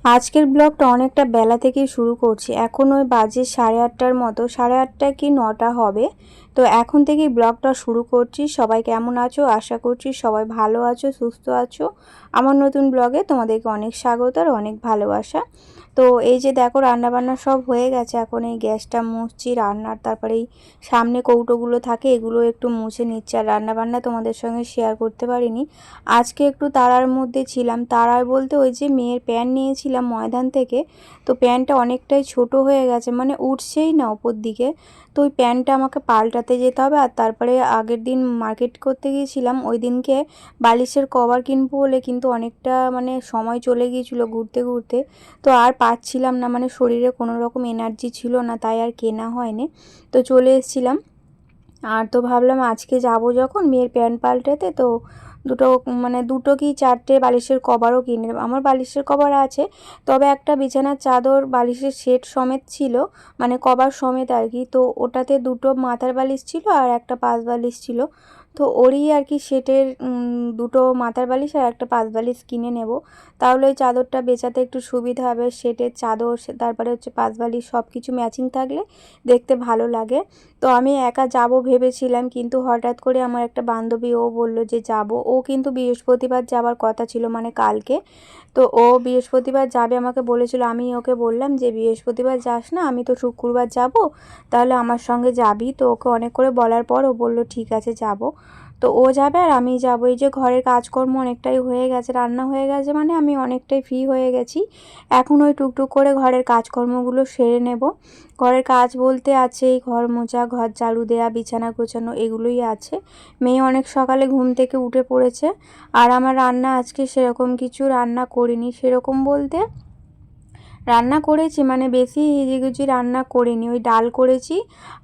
আজকের ব্লগটা অনেকটা বেলা থেকেই শুরু করছি। এখন ওই বাজে 8:30টার মতো, 8:30 কি 9টা হবে। তো এখন থেকেই ব্লগটা শুরু করছি। সবাই কেমন আছো? আশা করছি সবাই ভালো আছো, সুস্থ আছো। আমার নতুন ব্লগে তোমাদেরকে অনেক স্বাগত আর অনেক ভালোবাসা। তো এই যে দেখো রান্নাবান্না সব হয়ে গেছে। এখন এই গ্যাসটা মুছছি, রান্নার তারপরে এই সামনে কৌটোগুলো থাকে এগুলো একটু মুছে নিচ্ছি। আর রান্নাবান্না তোমাদের সঙ্গে শেয়ার করতে পারিনি। আজকে একটু তাড়ার মধ্যে ছিলাম। তাড়ার বলতে ওই যে মেয়ের প্যান্ট নিয়েছিলাম ময়দান থেকে, তো প্যান্টটা অনেকটাই ছোট হয়ে গেছে, মানে উঠছেই না ওপর দিকে। তো ওই প্যান্টটা আমাকে পাল্টাতে যেতে হবে। আর তারপরে আগের দিন মার্কেট করতে গিয়েছিলাম, ওই দিনকে বালিশের কভার কিনবো বলে কিন্তু অনেকটা মানে সময় চলে গিয়েছিলো ঘুরতে ঘুরতে। তো আর পাচ্ছিলাম না, মানে শরীরে কোনো রকম এনার্জি ছিল না, তাই আর কেনা হয়নি। তো চলে এসেছিলাম। আর তো ভাবলাম আজকে যাব যখন মেয়ের প্যান্ট পাল্টাতে, তো দুটো মানে দুটো কি চারটে বালিশের কভারও কিনে নেব। আমার বালিশের কভার আছে, তবে একটা বিছানার চাদর বালিশের সেট সমেত ছিল, মানে কভার সমেত আর কি। তো ওটাতে দুটো মাথার বালিশ ছিল আর একটা পাশ বালিশ ছিল। তো ওরই আর কি সেটের দুটো মাথার বালিশ আর একটা পাশ বালিশ কিনে নেব। তাহলে ওই চাদরটা বেচাতে একটু সুবিধা হবে। সেটের চাদর তারপরে হচ্ছে পাশ বালিশ সব কিছু ম্যাচিং থাকলে দেখতে ভালো লাগে। তো আমি একা যাব ভেবেছিলাম, কিন্তু হঠাৎ করে আমার একটা বান্ধবী ও বলল যে যাব। ও কিন্তু বৃহস্পতিবার যাবার কথা ছিল, মানে কালকে। তো ও বৃহস্পতিবার যাবে আমাকে বলেছিল। আমি ওকে বললাম যে বৃহস্পতিবার যাস না, আমি তো শুক্রবার যাব, তাহলে আমার সঙ্গে যাবি। তো ওকে অনেক করে বলার পর ও বলল ঠিক আছে যাব। তো ও যাবে আর আমি যাব। এই যে ঘরের কাজকর্ম অনেকটাই হয়ে গেছে, রান্না হয়ে গেছে, মানে আমি অনেকটাই ফ্রি হয়ে গেছি। এখন ওই টুকটুক করে ঘরের কাজকর্মগুলো সেরে নেব। ঘরের কাজ বলতে আছে এই ঘর মোছা, ঘর ঝাড়ু দেয়া, বিছানা গোছানো এগুলোই আছে। মেয়ে অনেক সকালে ঘুম থেকে উঠে পড়েছে। আর আমার রান্না আজকে সেরকম কিছু রান্না করিনি। সেরকম বলতে রান্না করেছি, মানে বেশি হিজিগুজি রান্না করিনি। ওই ডাল করেছি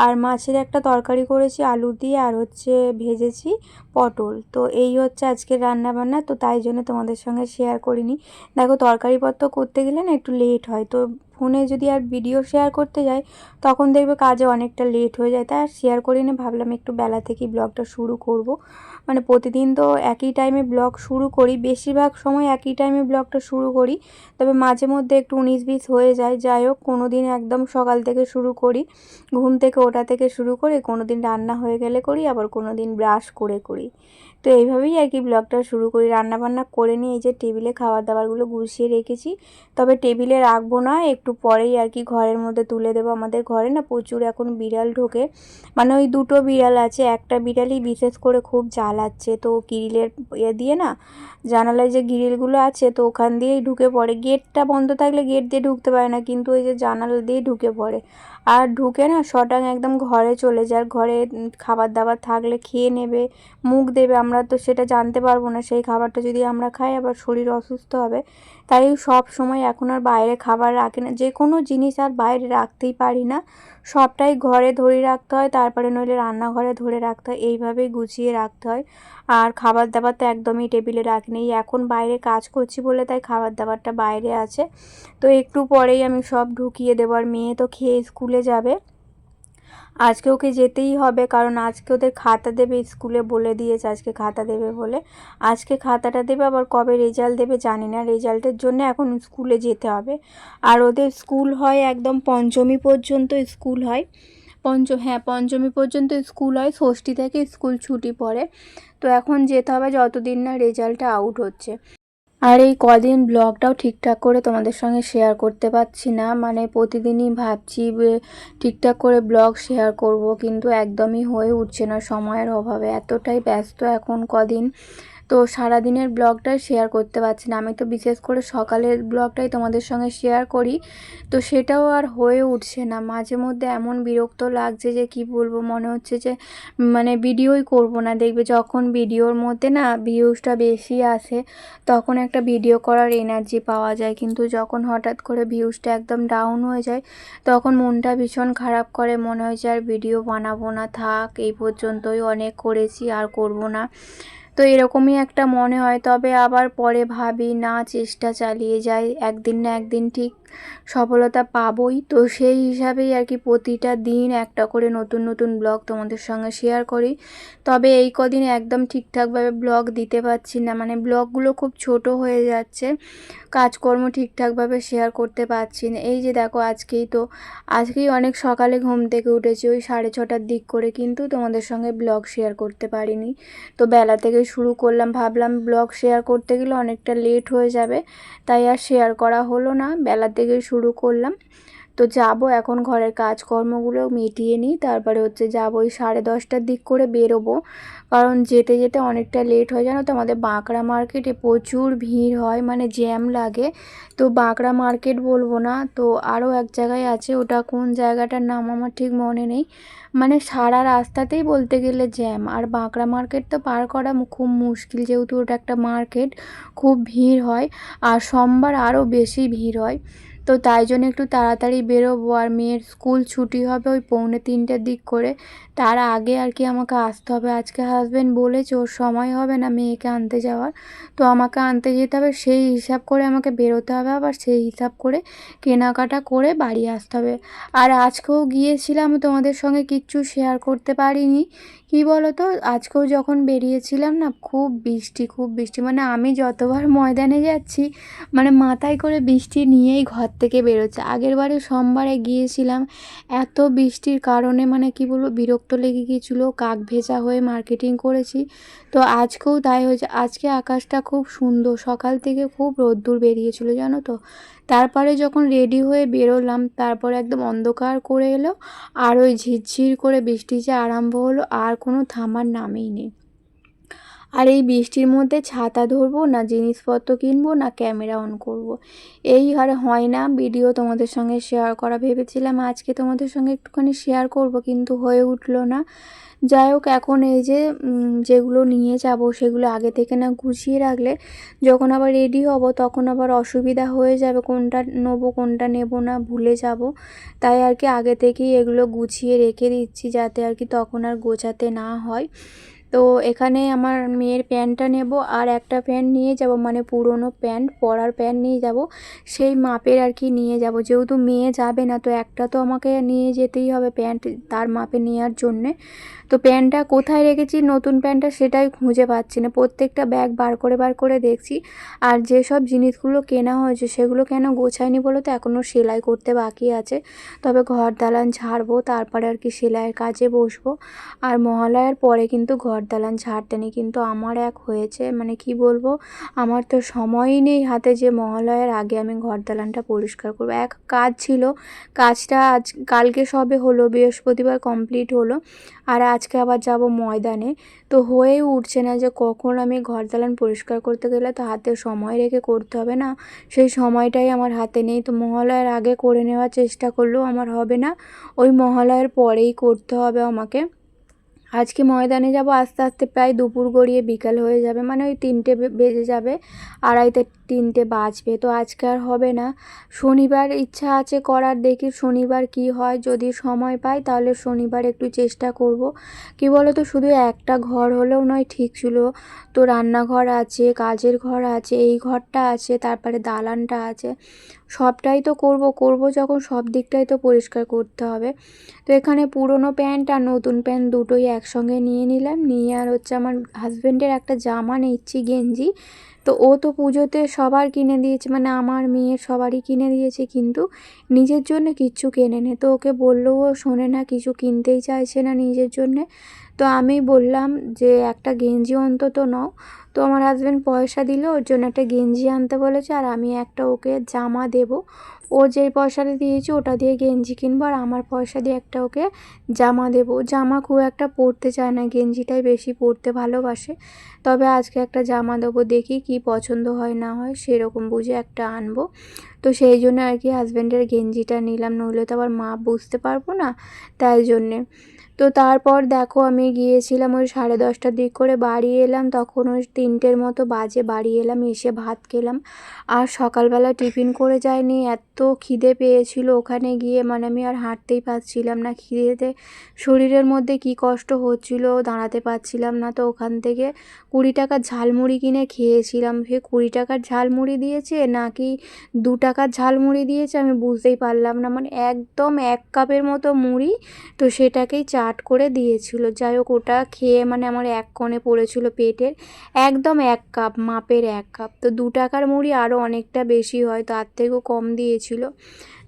আর মাছের একটা তরকারি করেছি আলু দিয়ে, আর হচ্ছে ভেজেছি পটল। তো এই হচ্ছে আজকের রান্না বান্না। তো তাই জন্য তোমাদের সঙ্গে শেয়ার করিনি। দেখো তরকারিপত্র করতে গেলে না একটু লেট হয়, তো ফোনে যদি আর ভিডিও শেয়ার করতে যাই তখন দেখবে কাজে অনেকটা লেট হয়ে যায়, তাই আর শেয়ার করিনি। ভাবলাম একটু বেলা থেকেই ব্লগটা শুরু করব। মানে প্রতিদিন তো একই টাইমে ব্লগ শুরু করি, বেশিরভাগ সময় একই টাইমে ব্লগটা শুরু করি, তবে মাঝে মধ্যে একটু 19-20 হয়ে যায়। যাই হোক, কোনো দিন একদম সকাল থেকে শুরু করি, ঘুম থেকে ওঠা থেকে শুরু করে, কোনো দিন রান্না হয়ে গেলে করি, আবার কোনো দিন ব্রাশ করে করি। তো এইভাবেই আর কি ব্লগটা শুরু করি। রান্নাবান্না করে নিয়ে এই যে টেবিলে খাবার দাবারগুলো গুছিয়ে রেখেছি, তবে টেবিলে রাখবো না, একটু পরেই আর কি ঘরের মধ্যে তুলে দেবো। আমাদের ঘরে না প্রচুর এখন বিড়াল ঢোকে, মানে ওই দুটো বিড়াল আছে। একটা বিড়ালই বিশেষ করে খুব জ্বালাচ্ছে, তো গ্রিলের দিয়ে না, জানালায় যে গ্রিলগুলো আছে তো ওখান দিয়েই ঢুকে পড়ে। গেটটা বন্ধ থাকলে গেট দিয়ে ঢুকতে পারে না, কিন্তু ওই যে জানালা দিয়ে ঢুকে পড়ে। আর ঢুকে না শটাং একদম ঘরে চলে যায়। ঘরে খাবার দাবার থাকলে খেয়ে নেবে, মুখ দেবে, আমরা তো সেটা জানতে পারবো না। সেই খাবারটা যদি আমরা খাই আবার শরীর অসুস্থ হবে। তাই সব সময় এখন আর বাইরে খাবার রাখি না, যে কোনো জিনিস আর বাইরে রাখতেই পারি না, সবটাই ঘরে ধরে রাখতে হয়, তারপরে নইলে রান্নাঘরে ধরে রাখতে হয়, এইভাবেই গুছিয়ে রাখতে হয়। আর খাবার দাবার তো একদমই টেবিলে রাখিনি, এখন বাইরে কাজ করছি বলে তাই খাবার দাবারটা বাইরে আছে। তো একটু পরেই আমি সব ঢুকিয়ে দেবো। আর মেয়ে তো খেয়ে স্কুলে যাবে। আজকে ওকে যেতেই হবে, কারণ আজকে ওদের খাতা দেবে, স্কুলে বলে দিয়েছে আজকে খাতা দেবে বলে। আজকে খাতাটা দেবে, আবার কবে রেজাল্ট দেবে জানি না। রেজাল্টের জন্য এখন স্কুলে যেতে হবে। আর ওদের স্কুল হয় একদম পঞ্চমী পর্যন্ত স্কুল হয়। পঞ্চমী পর্যন্ত স্কুল হয়, ষষ্ঠী থেকে স্কুল ছুটি পড়ে। তো এখন যেতে হবে যতদিন না রেজাল্টটা আউট হচ্ছে। আর এই কদিন ব্লগটাও ঠিকঠাক করে তোমাদের সঙ্গে শেয়ার করতে পারছি না, মানে প্রতিদিনই ভাবছি ঠিকঠাক করে ব্লগ শেয়ার করব, কিন্তু একদমই হয়ে উঠছে না সময়ের অভাবে। এতটাই ব্যস্ত এখন কদিন, তো সারাদিনের ব্লগটাই শেয়ার করতে পারছি না। আমি তো বিশেষ করে সকালের ব্লগটাই তোমাদের সঙ্গে শেয়ার করি, তো সেটাও আর হয়ে উঠছে না। মাঝে মধ্যে এমন বিরক্ত লাগছে যে কি বলবো, মনে হচ্ছে যে মানে ভিডিওই করব না। দেখবে যখন ভিডিওর মধ্যে না ভিউজটা বেশি আসে তখন একটা ভিডিও করার এনার্জি পাওয়া যায়, কিন্তু যখন হঠাৎ করে ভিউজটা একদম ডাউন হয়ে যায় তখন মনটা ভীষণ খারাপ করে, মনে হয় যে আর ভিডিও বানাবো না, থাক এই পর্যন্তই, অনেক করেছি আর করব না। তো এরকমই একটা মনে হয়। তবে আবার পরে ভাবি না, চেষ্টা চালিয়ে যাই, একদিন না একদিন ঠিক সফলতা পাবোই। তো সেই হিসাবেই আর কি প্রতিটা দিন একটা করে নতুন নতুন ব্লগ তোমাদের সঙ্গে শেয়ার করি। তবে এই কদিন একদম ঠিকঠাকভাবে ব্লগ দিতে পারছি না, মানে ব্লগগুলো খুব ছোট হয়ে যাচ্ছে, কাজকর্ম ঠিকঠাকভাবে শেয়ার করতে পারছি না। এই যে দেখো আজকেই অনেক সকালে ঘুম থেকে উঠেছি, ওই 6:30টার দিক করে, কিন্তু তোমাদের সঙ্গে ব্লগ শেয়ার করতে পারিনি। তো বেলা থেকে শুরু করলাম, ভাবলাম ব্লগ শেয়ার করতে গেলে অনেকটা লেট হয়ে যাবে, তাই আর শেয়ার করা হলো না। বেলা থেকে শুরু করলাম। তো যাব এখন ঘরের কাজকর্মগুলো মিটিয়ে নিই, তারপরে যাব ওই 10:30টার দিক করে বেরোবো, কারণ যেতে যেতে অনেকটা লেট হয়ে, জানো তো আমাদের বাঁকড়া মার্কেটে প্রচুর ভিড় হয়, মানে জ্যাম লাগে। তো বাঁকড়া মার্কেট বলবো না, তো আরও এক জায়গায় আছে, ওটা কোন জায়গাটার নাম আমার ঠিক মনে নেই। মানে সারা রাস্তাতেই বলতে গেলে জ্যাম, আর বাঁকড়া মার্কেট তো পার করা খুব মুশকিল, যেহেতু ওটা একটা মার্কেট, খুব ভিড় হয়, আর সোমবার আরও বেশি ভিড় হয়। তো তাই জন্য একটু তাড়াতাড়ি বেরোবো, আর মেয়ের স্কুল ছুটি হবে ওই 2:45টার দিক করে, তার আগে আর কি আমাকে আসতে হবে। আজকে হাজব্যান্ড বলেছে ওর সময় হবে না মেয়েকে আনতে যাওয়ার, তো আমাকে আনতে যেতে হবে, সেই হিসাব করে আমাকে বেরোতে হবে, আবার সেই হিসাব করে কেনাকাটা করে বাড়ি আসতে হবে। আর আজকেও গিয়েছিলাম, তোমাদের সঙ্গে কিচ্ছু শেয়ার করতে পারিনি। কি বলো তো, আজকেও যখন বেরিয়েছিলাম না, খুব বৃষ্টি, মানে আমি যতবার ময়দানে যাচ্ছি, মানে মাথায় করে বৃষ্টি নিয়েই ঘর থেকে বেরোচ্ছে। আগেরবারে সোমবারে গিয়েছিলাম, এত বৃষ্টির কারণে মানে কি বলবো, বিরক্ত লেগে গিয়েছিলো, কাক ভেজা হয়ে মার্কেটিং করেছি। তো আজকেও তাই হয়েছে, আজকে আকাশটা খুব সুন্দর, সকাল থেকে খুব রোদ্দুর বেরিয়েছিল জানো তো। তারপরে যখন রেডি হয়ে বেরোলাম, তারপরে একদম অন্ধকার করে এলো, আর ওই ঝিরঝির করে বৃষ্টি যে আরম্ভ হলো, আর কোনো থামার নামেই নেই। আর এই বৃষ্টির মধ্যে ছাতা ধরবো না, জিনিসপত্র কিনবো না, ক্যামেরা অন করব, এই আর হয় না। ভিডিও তোমাদের সঙ্গে শেয়ার করা ভেবেছিলাম আজকে তোমাদের সঙ্গে একটুখানি শেয়ার করব, কিন্তু হয়ে উঠলো না। যাই হোক, এখন এই যে যেগুলো নিয়ে যাব সেগুলো আগে থেকে না গুছিয়ে রাখলে, যখন আবার রেডি হব তখন আবার অসুবিধা হয়ে যাবে, কোনটা নেবো কোনটা নেব না ভুলে যাব। তাই আর কি আগে থেকেই এগুলো গুছিয়ে রেখে দিচ্ছি, যাতে আর কি তখন আর গোছাতে না হয়। তো এখানে আমার মেয়ের প্যান্টটা নেব, আর একটা প্যান্ট নিয়ে যাব, মানে পুরনো প্যান্ট, পরার প্যান্ট নিয়ে যাব, সেই মাপের আর কি নিয়ে যাব, যেহেতু মেয়ে যাবে না, তো একটা তো আমাকে নিয়ে যেতেই হবে প্যান্ট তার মাপে নেওয়ার জন্যে। তো প্যান্টটা কোথায় রেখেছি নতুন প্যান্টটা, সেটাই খুঁজে পাচ্ছি না, প্রত্যেকটা ব্যাগ বার করে দেখছি। আর যেসব জিনিসগুলো কেনা হয়েছে সেগুলো কেন গোছায়নি বলো তো, এখনও সেলাই করতে বাকি আছে। তবে ঘর দালান ঝাড়বো, তারপরে আর কি সেলাইয়ের কাজে বসবো। আর মহালয়ার পরে কিন্তু ঘর দালান ঝাড়তে নেই, কিন্তু আমার এক হয়েছে, মানে কি বলবো, আমার তো সময়ই নেই হাতে যে মহালয়ার আগে আমি ঘর দালানটা পরিষ্কার করবো। এক কাজ ছিল, কাজটা কালকে সবে হলো, বৃহস্পতিবার কমপ্লিট হলো, আর আজকে আবার যাব ময়দানে। তো হয়েই উঠছে না যে কখন আমি ঘর দালান পরিষ্কার করতে গেলে তো হাতে সময় রেখে করতে হবে না, সেই সময়টাই আমার হাতে নেই। তো মহালয়ার আগে করে নেওয়ার চেষ্টা করলেও আমার হবে না, ওই মহালয়ার পরেই করতে হবে আমাকে। আজকে ময়দানে যাব, আস্তে আস্তে প্রায় দুপুর গড়িয়ে বিকাল হয়ে যাবে, মানে ওই 3টে বেজে যাবে, 2:30-3টে বাজবে। তো আজকে আর হবে না, শনিবার ইচ্ছা আছে করার, দেখি শনিবার কি হয়, যদি সময় পাই তাহলে শনিবার একটু চেষ্টা করব। কি বলো তো, শুধু একটা ঘর হলেও নয়, ঠিক ছিল তো, রান্নাঘর আছে, কাজের ঘর আছে, এই ঘরটা আছে, তারপরে দালানটা আছে, সবটাই তো করব যখন সব দিকটাই তো পরিষ্কার করতে হবে। তো এখানে পুরনো প্যান্ট আর নতুন প্যান্ট দুটোই একসঙ্গে নিয়ে নিলাম, নিয়ে আর আমার হাজব্যান্ডের একটা জামা নিচ্ছি, গেঞ্জি। তো ও তো পুজোতে সবার কিনে দিয়েছে, মানে আমার মেয়ের সবারই কিনে দিয়েছে, কিন্তু নিজের জন্য কিচ্ছু কেনে নে। তো ওকে বললেও ও শোনে না, কিছু কিনতেই চাইছে না নিজের জন্যে। তো আমি বললাম যে একটা গেঞ্জি অন্তত নাও। তো আমার হাজব্যান্ড পয়সা দিল, ওর জন্য একটা গেঞ্জি আনতে বলেছে, আর আমি একটা ওকে জামা দেব। ও যেই পয়সাটা দিয়েছে ওটা দিয়ে গেঞ্জি কিনবো, আর আমার পয়সা দিয়ে একটা ওকে জামা দেব। জামা খুব একটা পরতে চায় না, গেঞ্জিটাই বেশি পরতে ভালোবাসে। তবে আজকে একটা জামা দেবো, দেখি কি পছন্দ হয় না হয়, সেরকম বুঝে একটা আনবো। তো সেই জন্য আর কি হাজব্যান্ডের গেঞ্জিটা নিলাম, নইলে তো আবার মা বুঝতে পারবো না, তাই জন্যে। তো তারপর দেখো আমি গিয়েছিলাম ওই 10:30টার দিক করে বাড়ি এলাম, তখন ওই 3টের মতো বাজে বাড়ি এলাম, এসে ভাত খেলাম। আর সকালবেলা টিফিন করে যায়নি, এত খিদে পেয়েছিল ওখানে গিয়ে, মানে আমি আর হাঁটতেই পারছিলাম না খিদেতে, শরীরের মধ্যে কি কষ্ট হচ্ছিল, দাঁড়াতে পারছিলাম না। তো ওখান থেকে 20 টাকার ঝালমুড়ি কিনে খেয়েছিলাম। সে 20 টাকার ঝালমুড়ি দিয়েছে নাকি 2 টাকার ঝালমুড়ি দিয়েছে আমি বুঝতেই পারলাম না, মানে একদম 1 কাপের মতো মুড়ি, তো সেটাকেই চাট করে দিয়েছিল। যাই হোক ওটা খেয়ে মানে আমার এক কোণে পড়েছিল পেটের, একদম 1 কাপ, মাপের 1 কাপ। তো 2 টাকার মুড়ি আরও অনেকটা বেশি হয়, তার থেকেও কম দিয়েছিল।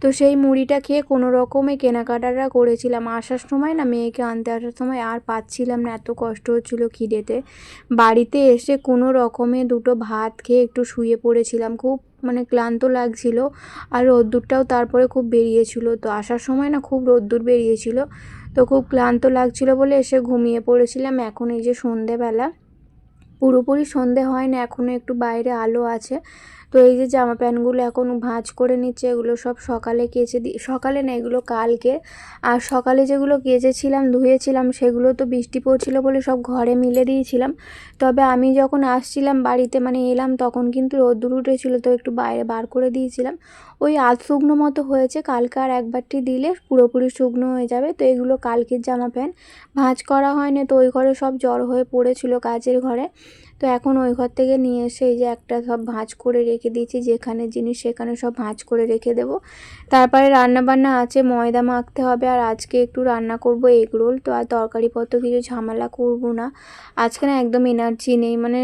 তো সেই মুড়িটা খেয়ে কোনো রকমে কেনাকাটাটা করেছিলাম। আসার সময় না, মেয়েকে আনতে আসার সময় আর পাচ্ছিলাম না, এত কষ্ট হচ্ছিল খিদেতে। বাড়িতে এসে কোনো রকমে 2টো ভাত খেয়ে একটু শুয়ে পড়েছিলাম, খুব মানে ক্লান্ত লাগছিল। আর রোদ্দুরটাও তারপরে খুব বেরিয়েছিল, তো আসার সময় না খুব রোদ্দুর বেরিয়েছিল, তো খুব ক্লান্ত লাগছিল বলে এসে ঘুমিয়ে পড়েছিলাম। এখন এই যে সন্ধেবেলা, পুরোপুরি সন্ধে হয় না, এখনও একটু বাইরে আলো আছে। তো এই যে জামা প্যান্টগুলো এখন ভাঁজ করে নিচ্ছে, এগুলো সব সকালে কেচে সকালে না, এগুলো কালকে। আর সকালে যেগুলো কেচেছিলাম ধুয়েছিলাম সেগুলো তো বৃষ্টি পড়ছিল বলে সব ঘরে মিলে দিয়েছিলাম। তবে আমি যখন আসছিলাম বাড়িতে, মানে এলাম, তখন কিন্তু রোদ্দুর উঠেছিল, তো একটু বাইরে বার করে দিয়েছিলাম। ওই আধ শুকনো মতো হয়েছে, কালকে আর একবারটি দিলে পুরোপুরি শুকনো হয়ে যাবে। তো এগুলো কালকের জামা প্যান্ট, ভাঁজ করা হয়নি, তো ওই ঘরে সব জড়ো হয়ে পড়েছিল কাজের ঘরে। তো এখন ওই ঘর থেকে নিয়ে এসে এই যে একটা সব ভাঁজ করে রেখে দিয়েছি, যেখানে জিনিস সেখানে সব ভাঁজ করে রেখে দেবো। তারপরে রান্নাবান্না আছে, ময়দা মাখতে হবে, আর আজকে একটু রান্না করব এগ রোল। তো আর তরকারিপত্র কিছু ঝামেলা করব না, আজকে না একদম এনার্জি নেই। মানে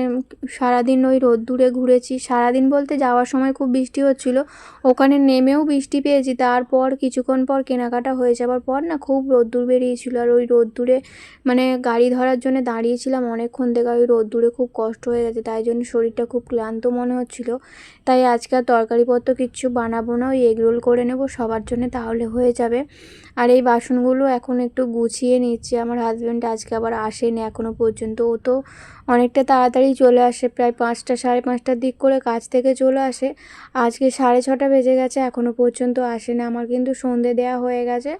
সারাদিন ওই রোদ্দুরে ঘুরেছি, সারাদিন বলতে যাওয়ার সময় খুব বৃষ্টি হচ্ছিল, ওখানে নেমেও বৃষ্টি পেয়েছি, তারপর কিছুক্ষণ পর কেনাকাটা হয়ে যাওয়ার পর না খুব রোদ্দুর বেরিয়েছিল। আর ওই রোদ্দুরে মানে গাড়ি ধরার জন্য দাঁড়িয়েছিলাম অনেকক্ষণ থেকে, ওই রোদ্দুরে খুব কষ্ট হয়ে গেছে, তাই জন্য শরীরটা খুব ক্লান্ত মনে হচ্ছিল। তাই আজকে আর তরকারিপত্র কিচ্ছু বানাবো না, ওই এগ রোল করে নেব সবার জন্য, তাহলে হয়ে যাবে। আর এই বাসনগুলো এখন একটু গুছিয়ে নিচ্ছি। আমার হাজব্যান্ড আজকে আবার আসেনি এখনও পর্যন্ত, ও তো অনেকটা তাড়াতাড়ি চলে আসে, প্রায় 5টা 5:30টার দিক করে কাজ থেকে চলে আসে। আজকে 6:30 বেজে গেছে, এখনও পর্যন্ত আসে না। আমার কিন্তু সন্ধে দেওয়া হয়ে গেছে,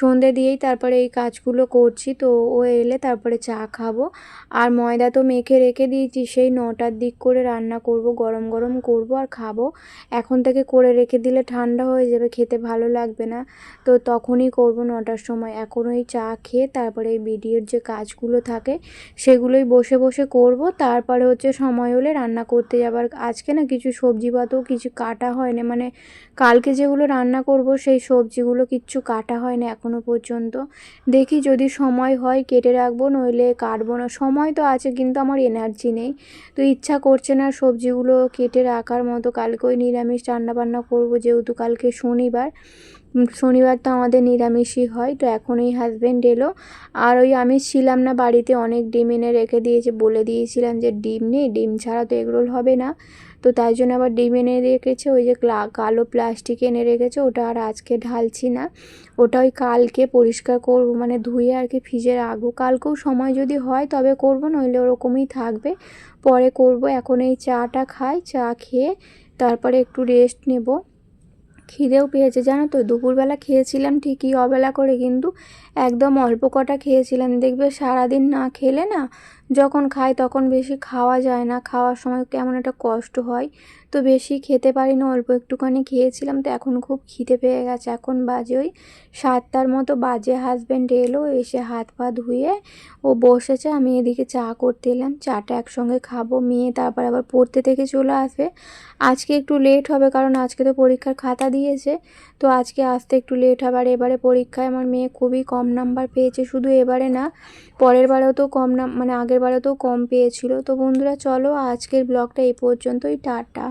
সন্ধে দিয়েই তারপরে এই কাজগুলো করছি। তো ও এলে তারপরে চা খাবো। আর ময়দা তো মেখে রেখে দিয়েছি, সেই 9টার দিক করে রান্না করব, গরম গরম করব আর খাবো। এখন থেকে করে রেখে দিলে ঠান্ডা হয়ে যাবে, খেতে ভালো লাগবে না, তো তখনই করব 9টার সময়। এখন ওই চা খেয়ে তারপরে এই ভিডিওর যে কাজগুলো থাকে সেগুলোই বসে বসে করব। তারপরে হচ্ছে সময় হলে রান্না করতে যাবার। আজকে না কিছু সবজিপাতিও কিছু কাটা হয় না, মানে কালকে যেগুলো রান্না করব সেই সবজিগুলো কিচ্ছু কাটা হয় না এখনও পর্যন্ত। দেখি যদি সময় হয় কেটে রাখবো, নইলে কাটবো না। সময় তো আছে কিন্তু আমার এনার্জি নেই, তো ইচ্ছা করছে না সবজিগুলো কেটে রাখার মতো। কালকে ওই নিরামিষ রান্নাবান্না করব, যেহেতু কালকে শনিবার, শনিবার তো আমাদের নিরামিষই হয়। তো এখন এই হাজব্যান্ড এলো, আর ওই আমি ছিলাম না বাড়িতে, অনেক ডিম এনে রেখে দিয়েছে, বলে দিয়েছিলাম যে ডিম নেই, ডিম ছাড়া তো এগরোল হবে না। তো তাই জন্য আবার ডিম এনে রেখেছে, ওই যে কালো প্লাস্টিক এনে রেখেছে, ওটা আর আজকে ঢালছি না, ওটা ওই কালকে পরিষ্কার করব, মানে ধুয়ে আর কি ফ্রিজে রাখবো। কালকেও সময় যদি হয় তবে করব, নইলে ওরকমই থাকবে, পরে করব। এখন এই চাটা খাই, চা খেয়ে তারপরে একটু রেস্ট নেব। খিদেও পেয়েছে জানো তো, দুপুরবেলা খেয়েছিলাম ঠিকই অবেলা করে, কিন্তু একদম অল্প কটা খেয়েছিলাম। দেখবে সারাদিন না খেলে না, যখন খাই তখন বেশি খাওয়া যায় না, খাওয়ার সময় কেমন একটা কষ্ট হয়, তো বেশি খেতে পারি না, অল্প একটুখানি খেয়েছিলাম। তো এখন খুব খিদে পেয়ে গেছে, এখন বাজে ওই 7টার মতো বাজে। হাজব্যান্ড এলো, এসে হাত পা ধুয়ে ও বসেছে, আমি এদিকে চা করতে এলাম, চাটা একসঙ্গে খাবো। মেয়ে তারপর আবার পড়তে থেকে চলে আসবে, আজকে একটু লেট হবে কারণ আজকে তো পরীক্ষার খাতা দিয়েছে, তো আজকে আসতে একটু লেট হবে। আর এবারে পরীক্ষায় আমার মেয়ে খুবই কম নাম্বার পেয়েছে, শুধু এবারে না, পরের বারেও তো কম মানে আগের বারেও তো কম পেয়েছিল। তো বন্ধুরা চলো আজকের ব্লগটা এই পর্যন্তই, টাটা।